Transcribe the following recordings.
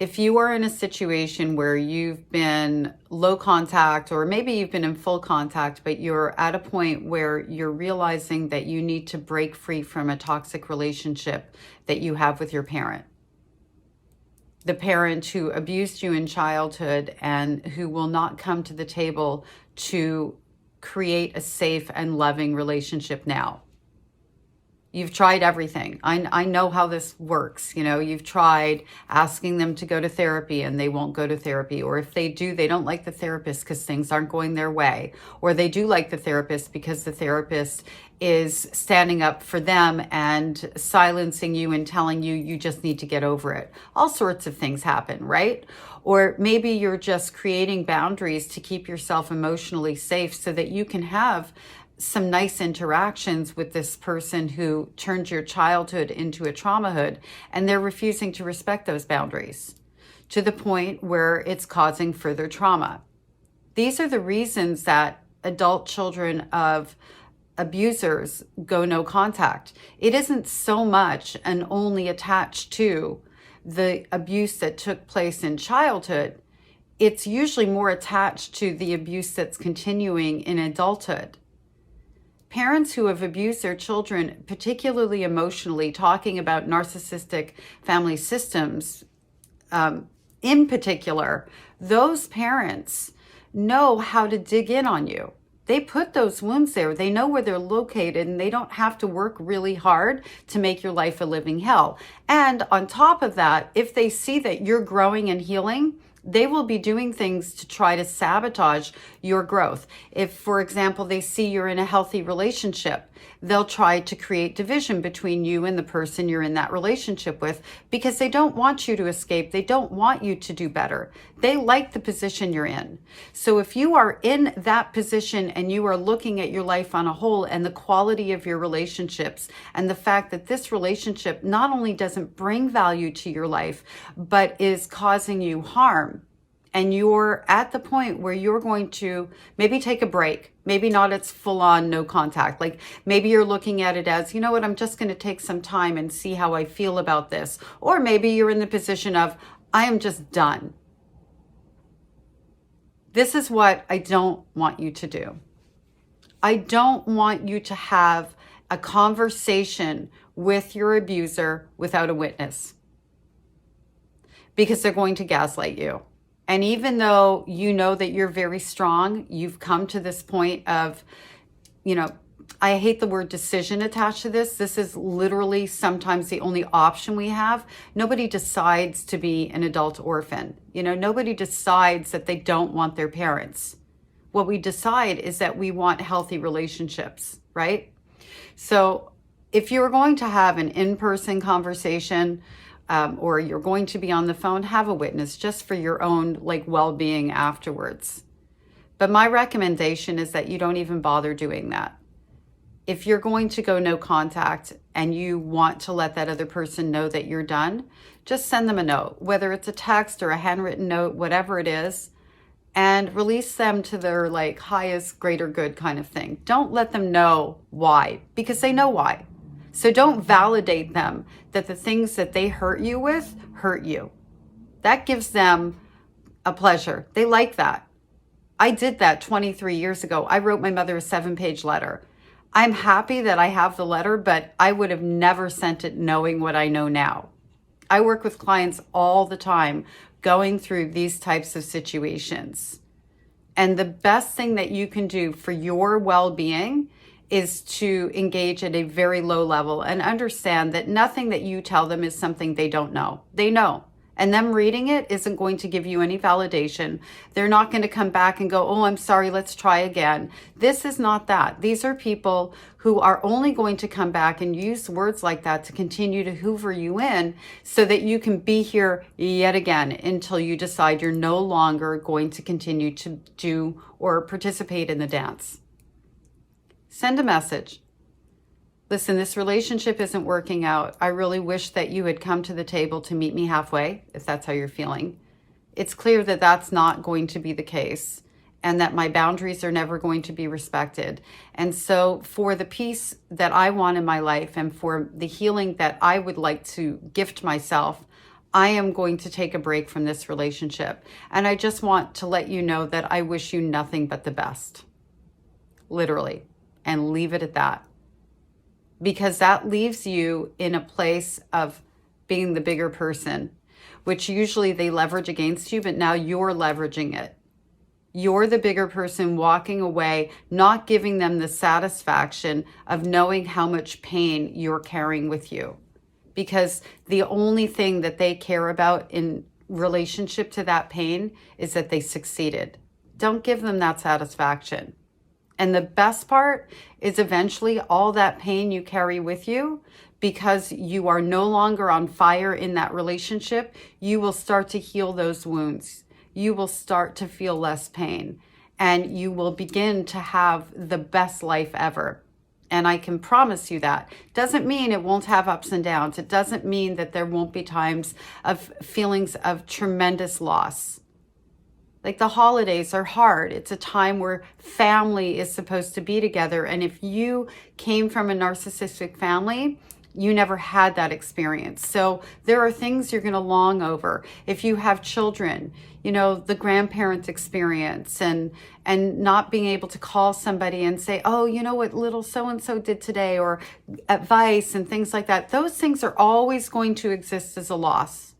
If you are in a situation where you've been low contact, or maybe you've been in full contact, but you're at a point where you're realizing that you need to break free from a toxic relationship that you have with your parent, the parent who abused you in childhood and who will not come to the table to create a safe and loving relationship now. You've tried everything. I know how this works. You've tried asking them to go to therapy and they won't go to therapy. Or if they do, they don't like the therapist because things aren't going their way. Or they do like the therapist because the therapist is standing up for them and silencing you and telling you you just need to get over it. All sorts of things happen, right? Or maybe you're just creating boundaries to keep yourself emotionally safe so that you can have some nice interactions with this person who turned your childhood into a traumahood, and they're refusing to respect those boundaries to the point where it's causing further trauma. These are the reasons that adult children of abusers go no contact. It isn't so much and only attached to the abuse that took place in childhood. It's usually more attached to the abuse that's continuing in adulthood. Parents who have abused their children, particularly emotionally, talking about narcissistic family systems in particular, those parents know how to dig in on you. They put those wounds there. They know where they're located, and they don't have to work really hard to make your life a living hell. And on top of that, if they see that you're growing and healing, they will be doing things to try to sabotage your growth. If, for example, they see you're in a healthy relationship, they'll try to create division between you and the person you're in that relationship with because they don't want you to escape. They don't want you to do better. They like the position you're in. So if you are in that position and you are looking at your life on a whole and the quality of your relationships and the fact that this relationship not only doesn't bring value to your life, but is causing you harm, and you're at the point where you're going to maybe take a break, maybe not it's full on no contact. Like maybe you're looking at it as, you know what, I'm just going to take some time and see how I feel about this. Or maybe you're in the position of, I am just done. This is what I don't want you to do. I don't want you to have a conversation with your abuser without a witness, because they're going to gaslight you. And even though you know that you're very strong, you've come to this point of, I hate the word decision attached to this. This is literally sometimes the only option we have. Nobody decides to be an adult orphan. Nobody decides that they don't want their parents. What we decide is that we want healthy relationships, right? So if you're going to have an in-person conversation, or you're going to be on the phone, have a witness just for your own well-being afterwards. But my recommendation is that you don't even bother doing that. If you're going to go no contact and you want to let that other person know that you're done, just send them a note, whether it's a text or a handwritten note, whatever it is, and release them to their highest greater good kind of thing. Don't let them know why, because they know why. So don't validate them that the things that they hurt you with hurt you. That gives them a pleasure. They like that. I did that 23 years ago. I wrote my mother a 7-page letter. I'm happy that I have the letter, but I would have never sent it knowing what I know now. I work with clients all the time going through these types of situations. And the best thing that you can do for your well-being is to engage at a very low level and understand that nothing that you tell them is something they don't know. They know. And them reading it isn't going to give you any validation. They're not going to come back and go, oh, I'm sorry, let's try again. This is not that. These are people who are only going to come back and use words like that to continue to hoover you in so that you can be here yet again until you decide you're no longer going to continue to do or participate in the dance. Send a message. Listen, this relationship isn't working out. I really wish that you had come to the table to meet me halfway, if that's how you're feeling. It's clear that that's not going to be the case and that my boundaries are never going to be respected. And so for the peace that I want in my life and for the healing that I would like to gift myself, I am going to take a break from this relationship. And I just want to let you know that I wish you nothing but the best. Literally. And leave it at that. Because that leaves you in a place of being the bigger person, which usually they leverage against you, but now you're leveraging it. You're the bigger person walking away, not giving them the satisfaction of knowing how much pain you're carrying with you. Because the only thing that they care about in relationship to that pain is that they succeeded. Don't give them that satisfaction. And the best part is eventually all that pain you carry with you, because you are no longer on fire in that relationship, you will start to heal those wounds. You will start to feel less pain, and you will begin to have the best life ever. And I can promise you that. Doesn't mean it won't have ups and downs. It doesn't mean that there won't be times of feelings of tremendous loss. Like the holidays are hard. It's a time where family is supposed to be together. And if you came from a narcissistic family, you never had that experience. So there are things you're going to long over. If you have children, you know, the grandparent experience and not being able to call somebody and say, oh, you know what little so-and-so did today, or advice and things like that. Those things are always going to exist as a loss.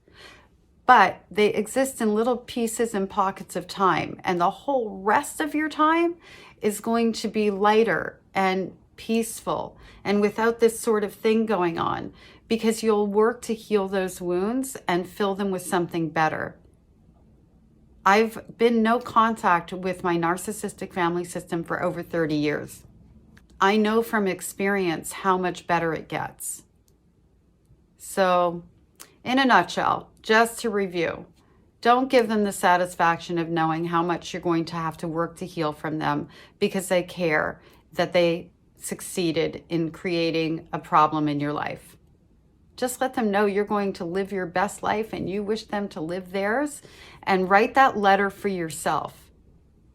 But they exist in little pieces and pockets of time. And the whole rest of your time is going to be lighter and peaceful and without this sort of thing going on, because you'll work to heal those wounds and fill them with something better. I've been no contact with my narcissistic family system for over 30 years. I know from experience how much better it gets. So, in a nutshell, just to review, don't give them the satisfaction of knowing how much you're going to have to work to heal from them because they care that they succeeded in creating a problem in your life. Just let them know you're going to live your best life and you wish them to live theirs, and write that letter for yourself.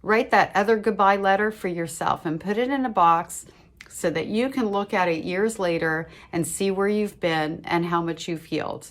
Write that other goodbye letter for yourself and put it in a box so that you can look at it years later and see where you've been and how much you've healed.